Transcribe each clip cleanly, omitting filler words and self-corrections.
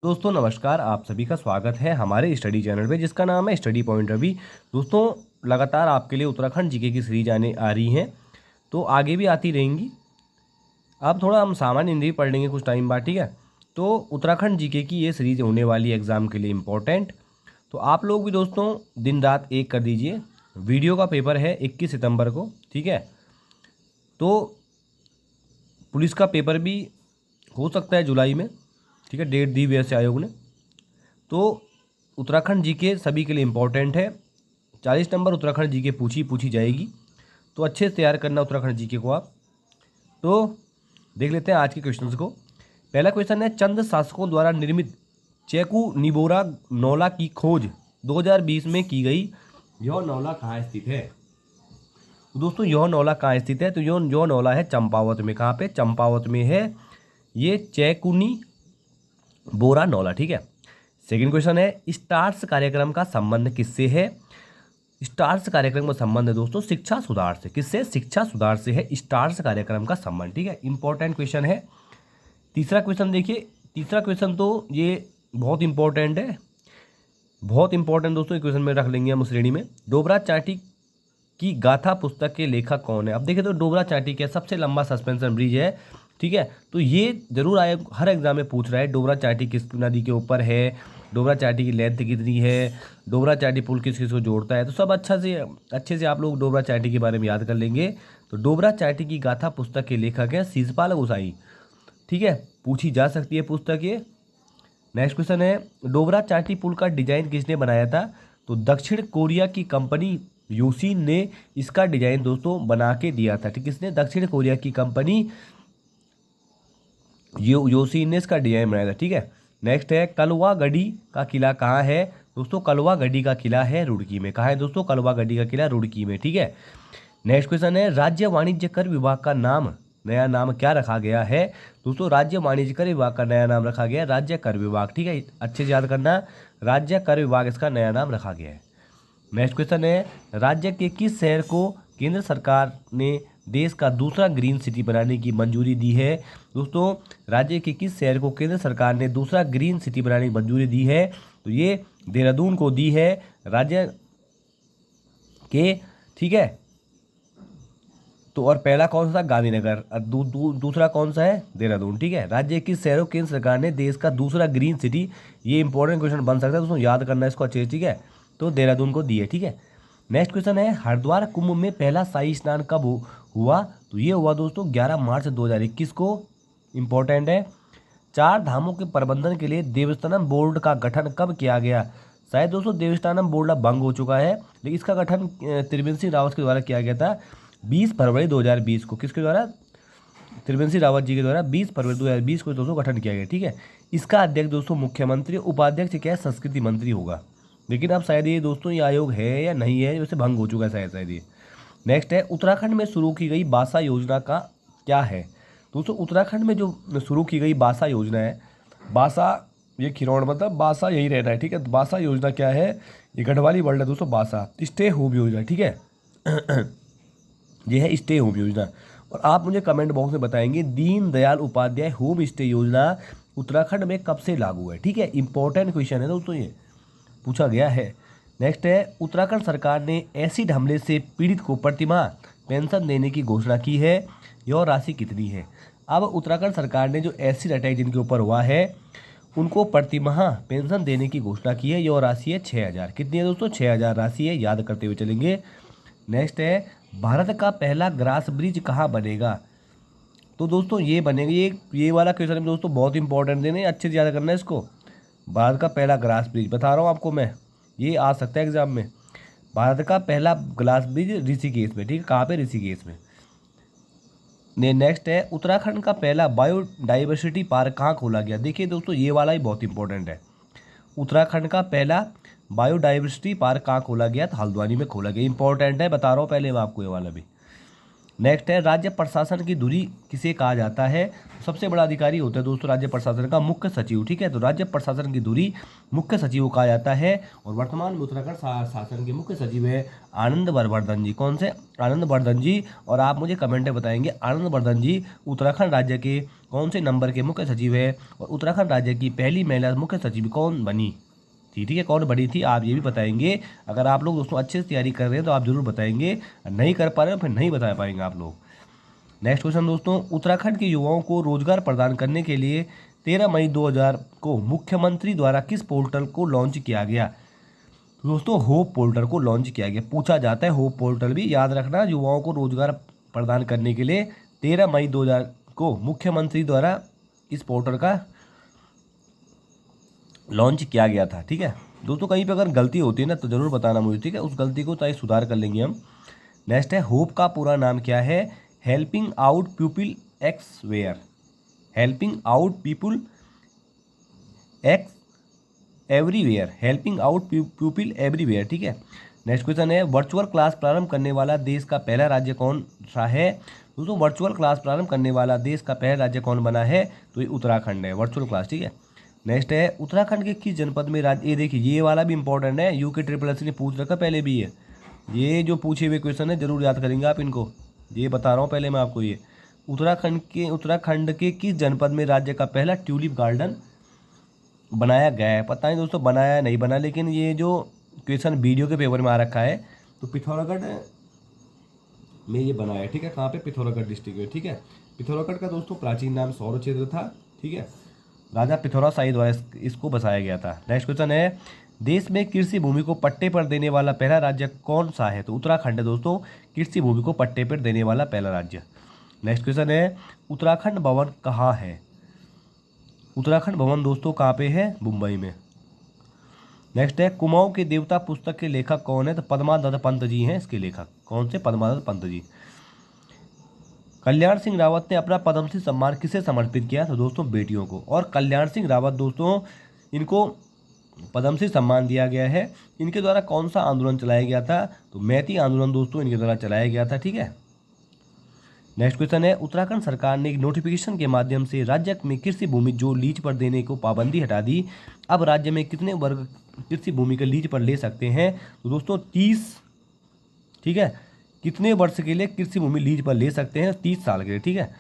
दोस्तों नमस्कार, आप सभी का स्वागत है हमारे स्टडी चैनल पे जिसका नाम है स्टडी पॉइंट रवि। दोस्तों लगातार आपके लिए उत्तराखंड जीके की सीरीज आने आ रही हैं, तो आगे भी आती रहेंगी। अब थोड़ा हम सामान्य हिंदी पढ़ लेंगे कुछ टाइम बाद, ठीक है। तो उत्तराखंड जीके की ये सीरीज होने वाली है एग्ज़ाम के लिए इम्पोर्टेंट। तो आप लोग भी दोस्तों दिन रात एक कर दीजिए। वीडियो का पेपर है 21 सितंबर को, ठीक है। तो पुलिस का पेपर भी हो सकता है जुलाई में, ठीक है, डेट दी हुई है ऐसे आयोग ने। तो उत्तराखंड जीके सभी के लिए इम्पोर्टेंट है। 40 नंबर उत्तराखंड जीके पूछी जाएगी, तो अच्छे से तैयार करना उत्तराखंड जीके को आप। तो देख लेते हैं आज के क्वेश्चंस को। पहला क्वेश्चन है, चंद शासकों द्वारा निर्मित चेकू निबोरा नौला की खोज 2020 में की गई। यह नौला कहाँ स्थित है? तो दोस्तों यह नौला कहाँ स्थित है? तो यह नौला है चंपावत में। कहाँ पे? चंपावत में है ये चैकुनी बोरा नौला, ठीक है। सेकंड क्वेश्चन है, स्टार्स कार्यक्रम का संबंध किससे है? स्टार्स कार्यक्रम का संबंध है दोस्तों शिक्षा सुधार से। किससे? शिक्षा सुधार से है स्टार्स कार्यक्रम का संबंध, ठीक है। इंपॉर्टेंट क्वेश्चन है। तीसरा क्वेश्चन देखिए, तीसरा क्वेश्चन तो ये बहुत इंपॉर्टेंट है, बहुत इंपॉर्टेंट दोस्तों। क्वेश्चन में रख लेंगे हम उस श्रेणी में। डोबरा चाटी की गाथा पुस्तक के लेखक कौन है? अब देखिए तो डोबरा चाटी क्या सबसे लंबा सस्पेंशन ब्रिज है, ठीक है। तो ये जरूर आए, हर एग्जाम में पूछ रहा है डोबरा चाटी किस नदी के ऊपर है, डोबरा चाटी की लेंथ कितनी है, डोबरा चाटी पुल किस किस को जोड़ता है। तो सब अच्छे से आप लोग डोबरा चाटी के बारे में याद कर लेंगे। तो डोबरा चाटी की गाथा पुस्तक के लेखक हैं शिषपाल गोसाई, ठीक है। पूछी जा सकती है पुस्तक ये। नेक्स्ट क्वेश्चन है, डोबरा चाटी पुल का डिजाइन किसने बनाया था? तो दक्षिण कोरिया की कंपनी योसिन ने इसका डिजाइन दोस्तों बना के दिया था, ठीक। किसने? दक्षिण कोरिया की कंपनी योसिन ने इसका डिजाइन बनाया था, ठीक है। नेक्स्ट है, कलवा गढ़ी का किला कहाँ है? दोस्तों कलवा गढ़ी का किला है रुड़की में। कहाँ है दोस्तों? कलवा गढ़ी का किला रुड़की में, ठीक है। नेक्स्ट क्वेश्चन है, राज्य वाणिज्य कर विभाग का नाम, नया नाम क्या रखा गया है? दोस्तों राज्य वाणिज्य कर विभाग का नया नाम रखा गया है राज्य कर विभाग, ठीक है। अच्छे से याद करना, राज्य कर विभाग इसका नया नाम रखा गया है। नेक्स्ट क्वेश्चन है, राज्य के किस शहर को केंद्र सरकार ने देश का दूसरा ग्रीन सिटी बनाने की मंजूरी दी है? दोस्तों राज्य के किस शहर को केंद्र सरकार ने दूसरा ग्रीन सिटी बनाने की मंजूरी दी है? तो ये देहरादून को दी है राज्य के, ठीक है। तो और पहला कौन सा? गांधीनगर। और दूसरा कौन सा है? देहरादून, ठीक है। राज्य किस शहरों केंद्र सरकार ने देश का दूसरा ग्रीन सिटी, ये इंपॉर्टेंट क्वेश्चन बन सकता है दोस्तों, याद करना इसको अच्छे से, ठीक है। तो देहरादून को दी है, ठीक है। नेक्स्ट क्वेश्चन है, हरिद्वार कुंभ में पहला शाही स्नान कब हुआ? तो ये हुआ दोस्तों 11 मार्च 2021 को। इंपॉर्टेंट है। चार धामों के प्रबंधन के लिए देवस्थानम बोर्ड का गठन कब किया गया? शायद दोस्तों देवस्थानम बोर्ड अब भंग हो चुका है, लेकिन इसका गठन त्रिवेंद्र सिंह रावत के द्वारा किया गया था 20 फरवरी 2020 को। किसके द्वारा? त्रिवेंद्र सिंह रावत जी के द्वारा 20 फरवरी 2020 को दोस्तों गठन किया गया, ठीक है। इसका अध्यक्ष दोस्तों मुख्यमंत्री, उपाध्यक्ष क्या है? संस्कृति मंत्री होगा। लेकिन अब शायद ये दोस्तों ये आयोग है या नहीं है, वैसे भंग हो चुका है शायद ये। नेक्स्ट है, उत्तराखंड में शुरू की गई बासा योजना का क्या है? दोस्तों उत्तराखंड में जो शुरू की गई बासा योजना है, बासा ये खिरौड़ मतलब बासा यही रहना है, ठीक है। तो बासा योजना क्या है? ये गढ़वाली वर्ड है दोस्तों, बासा स्टे होम योजना, ठीक है। ये है स्टे होम योजना। और आप मुझे कमेंट बॉक्स में बताएंगे दीन दयाल उपाध्याय होम स्टे योजना उत्तराखंड में कब से लागू है, ठीक है। इंपॉर्टेंट क्वेश्चन है दोस्तों, ये पूछा गया है। नेक्स्ट है, उत्तराखंड सरकार ने एसिड हमले से पीड़ित को प्रतिमाह पेंशन देने की घोषणा की है, यह राशि कितनी है? अब उत्तराखंड सरकार ने जो एसिड अटैक जिनके ऊपर हुआ है उनको प्रतिमाह पेंशन देने की घोषणा की है, यह राशि है 6000। कितनी है दोस्तों? 6000 राशि है, याद करते हुए चलेंगे। नेक्स्ट है, भारत का पहला ग्रास ब्रिज कहाँ बनेगा? तो दोस्तों ये बनेगा, ये वाला क्वेश्चन दोस्तों बहुत इंपॉर्टेंट देने, अच्छे से याद करना है इसको। भारत का पहला ग्लास ब्रिज बता रहा हूँ आपको मैं, ये आ सकता है एग्जाम में। भारत का पहला ग्लास ब्रिज ऋषिकेश में, ठीक है। कहाँ पे? ऋषिकेश में। नेक्स्ट है, उत्तराखंड का पहला बायोडाइवर्सिटी पार्क कहाँ खोला गया? देखिए दोस्तों ये वाला ही बहुत इंपॉर्टेंट है। उत्तराखंड का पहला बायोडाइवर्सिटी पार्क कहाँ खोला गया? तो हल्द्वानी में खोला गया। इंपॉर्टेंट है, बता रहा हूँ पहले मैं आपको ये वाला भी। नेक्स्ट है राज्य प्रशासन की धुरी किसे कहा जाता है। सबसे बड़ा अधिकारी होता है दोस्तों राज्य प्रशासन का मुख्य सचिव, ठीक है। तो राज्य प्रशासन की धुरी मुख्य सचिव कहा जाता है। और वर्तमान में उत्तराखंड शासन के मुख्य सचिव है आनंद बर्धन जी। कौन से? आनंद बर्धन जी। और आप मुझे कमेंट में बताएंगे आनंद बर्धन जी उत्तराखंड राज्य के कौन से नंबर के मुख्य सचिव है, और उत्तराखंड राज्य की पहली महिला मुख्य सचिव कौन बनी थी, ठीक है, कौन बड़ी थी, आप ये भी बताएंगे। अगर आप लोग दोस्तों अच्छे से तैयारी कर रहे हैं तो आप जरूर बताएंगे, नहीं कर पा रहे हो फिर नहीं बता पाएंगे आप लोग। नेक्स्ट क्वेश्चन दोस्तों, उत्तराखंड के युवाओं को रोजगार प्रदान करने के लिए 13 मई 2000 को मुख्यमंत्री द्वारा किस पोर्टल को लॉन्च किया गया। दोस्तों होप पोर्टल को लॉन्च किया गया। पूछा जाता है होप पोर्टल भी, याद रखना। युवाओं को रोजगार प्रदान करने के लिए 13 मई 2000 को मुख्यमंत्री द्वारा इस पोर्टल का लॉन्च किया गया था, ठीक है दोस्तों। कहीं पे अगर गलती होती है ना तो ज़रूर बताना मुझे, ठीक है, उस गलती को चाहे सुधार कर लेंगे हम। नेक्स्ट है होप का पूरा नाम क्या है। हेल्पिंग आउट पीपल एक्स वेयर। Helping out people ex everywhere. Helping out people everywhere, ठीक है। नेक्स्ट क्वेश्चन है वर्चुअल क्लास प्रारंभ करने वाला देश का पहला राज्य कौन सा है। दोस्तों वर्चुअल क्लास प्रारंभ करने वाला देश का पहला राज्य कौन बना है, तो ये उत्तराखंड है, वर्चुअल क्लास, ठीक है। नेक्स्ट है उत्तराखंड के किस जनपद में राज्य, ये देखिए ये वाला भी इंपॉर्टेंट है, यूके ट्रिपल एस ने पूछ रखा पहले भी है। ये जो पूछे हुए क्वेश्चन है जरूर याद करेंगे आप इनको, ये बता रहा हूँ पहले मैं आपको। ये उत्तराखंड के किस जनपद में राज्य का पहला ट्यूलिप गार्डन बनाया गया है। पता नहीं दोस्तों बनाया नहीं बना, लेकिन ये जो क्वेश्चन वीडियो के पेपर में आ रखा है तो पिथौरागढ़ में ये बनाया है, ठीक है। कहाँ पे? पिथौरागढ़ डिस्ट्रिक्ट में, ठीक है। पिथौरागढ़ का दोस्तों प्राचीन नाम सौर क्षेत्र था, ठीक है। राजा पिथौराशाही द्वारा इसको बसाया गया था। नेक्स्ट क्वेश्चन है देश में कृषि भूमि को पट्टे पर देने वाला पहला राज्य कौन सा है, तो उत्तराखंड है दोस्तों, कृषि भूमि को पट्टे पर देने वाला पहला राज्य। नेक्स्ट क्वेश्चन है उत्तराखंड भवन कहाँ है। उत्तराखंड भवन दोस्तों कहाँ पे है? मुंबई में। नेक्स्ट है कुमाऊं के देवता पुस्तक के लेखक कौन है, तो पद्मादत्त पंत जी हैं इसके लेखक। कौन से? पद्मादत्त पंत जी। कल्याण सिंह रावत ने अपना पद्मश्री सम्मान किसे समर्पित किया, तो दोस्तों बेटियों को। और कल्याण सिंह रावत दोस्तों इनको पद्मश्री सम्मान दिया गया है। इनके द्वारा कौन सा आंदोलन चलाया गया था, तो मैती आंदोलन दोस्तों इनके द्वारा चलाया गया था, ठीक है। नेक्स्ट क्वेश्चन है उत्तराखंड सरकार ने एक नोटिफिकेशन के माध्यम से राज्य में कृषि भूमि जो लीज पर देने को पाबंदी हटा दी। अब राज्य में कितने वर्ग कृषि भूमि का लीज पर ले सकते हैं, तो दोस्तों 30, ठीक है। कितने वर्ष के लिए कृषि भूमि लीज पर ले सकते हैं, 30 साल के लिए, ठीक है।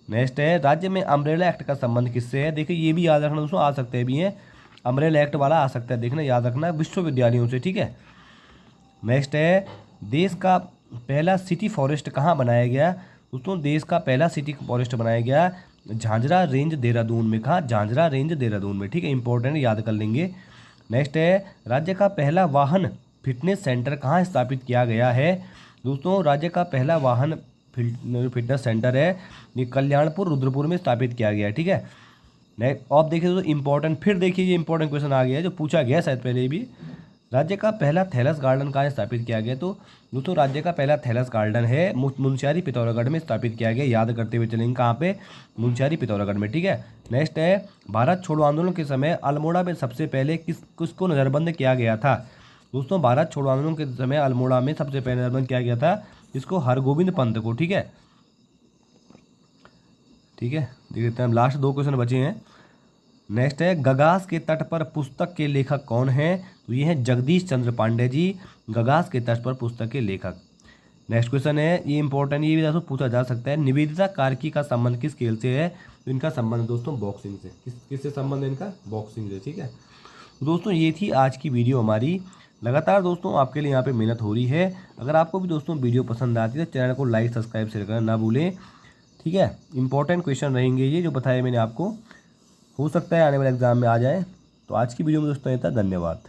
नेक्स्ट है राज्य में अम्ब्रेला एक्ट का संबंध किससे है। देखिए ये भी याद रखना दोस्तों, आ सकते भी हैं, अम्ब्रेला एक्ट वाला आ सकता है, देखना याद रखना, विश्वविद्यालयों से, ठीक है। नेक्स्ट है देश का पहला सिटी फॉरेस्ट कहाँ बनाया गया। दोस्तों देश का पहला सिटी फॉरेस्ट बनाया गया झांझरा रेंज देहरादून में। कहाँ? झांझरा रेंज देहरादून में, ठीक है, इंपॉर्टेंट, याद कर लेंगे। नेक्स्ट है राज्य का पहला वाहन फिटनेस सेंटर कहाँ स्थापित किया गया है। दोस्तों राज्य का पहला वाहन फिटनेस सेंटर है ये कल्याणपुर रुद्रपुर में स्थापित किया गया है, ठीक है। नेक्स्ट आप देखिए तो इंपॉर्टेंट, फिर देखिए ये इंपॉर्टेंट क्वेश्चन आ गया है जो पूछा गया शायद पहले भी। राज्य का पहला थैलस गार्डन कहाँ स्थापित किया गया, तो दोस्तों राज्य का पहला थैलस गार्डन है मुंशियारी पिथौरागढ़ में स्थापित किया गया। याद करते हुए चलेंगे कहाँ पे? मुंशियारी पिथौरागढ़ में, ठीक है। नेक्स्ट है भारत छोड़ो आंदोलन के समय अल्मोड़ा में सबसे पहले किसको नजरबंद किया गया था। दोस्तों भारत छोड़ो आंदोलन के समय अल्मोड़ा में सबसे पहले नजरबंद किया गया था इसको, हरगोविंद पंत को, ठीक है। ठीक है देखते हैं, लास्ट 2 क्वेश्चन बचे हैं। नेक्स्ट है गगास के तट पर पुस्तक के लेखक कौन हैं, तो ये हैं जगदीश चंद्र पांडे जी, गगास के तट पर पुस्तक के लेखक। नेक्स्ट क्वेश्चन है ये इंपॉर्टेंट, ये भी दोस्तों पूछा जा सकता है, निवेदिता कार्की का संबंध किस खेल से है, तो इनका संबंध दोस्तों बॉक्सिंग से। किससे संबंध है इनका? बॉक्सिंग से, ठीक है। तो दोस्तों ये थी आज की वीडियो हमारी। लगातार दोस्तों आपके लिए यहाँ पे मेहनत हो रही है। अगर आपको भी दोस्तों वीडियो पसंद आती है तो चैनल को लाइक सब्सक्राइब शेयर करना ना भूलें, ठीक है। इंपॉर्टेंट क्वेश्चन रहेंगे ये जो बताया मैंने आपको, हो सकता है आने वाले एग्जाम में आ जाए। तो आज की वीडियो में दोस्तों ये था, धन्यवाद।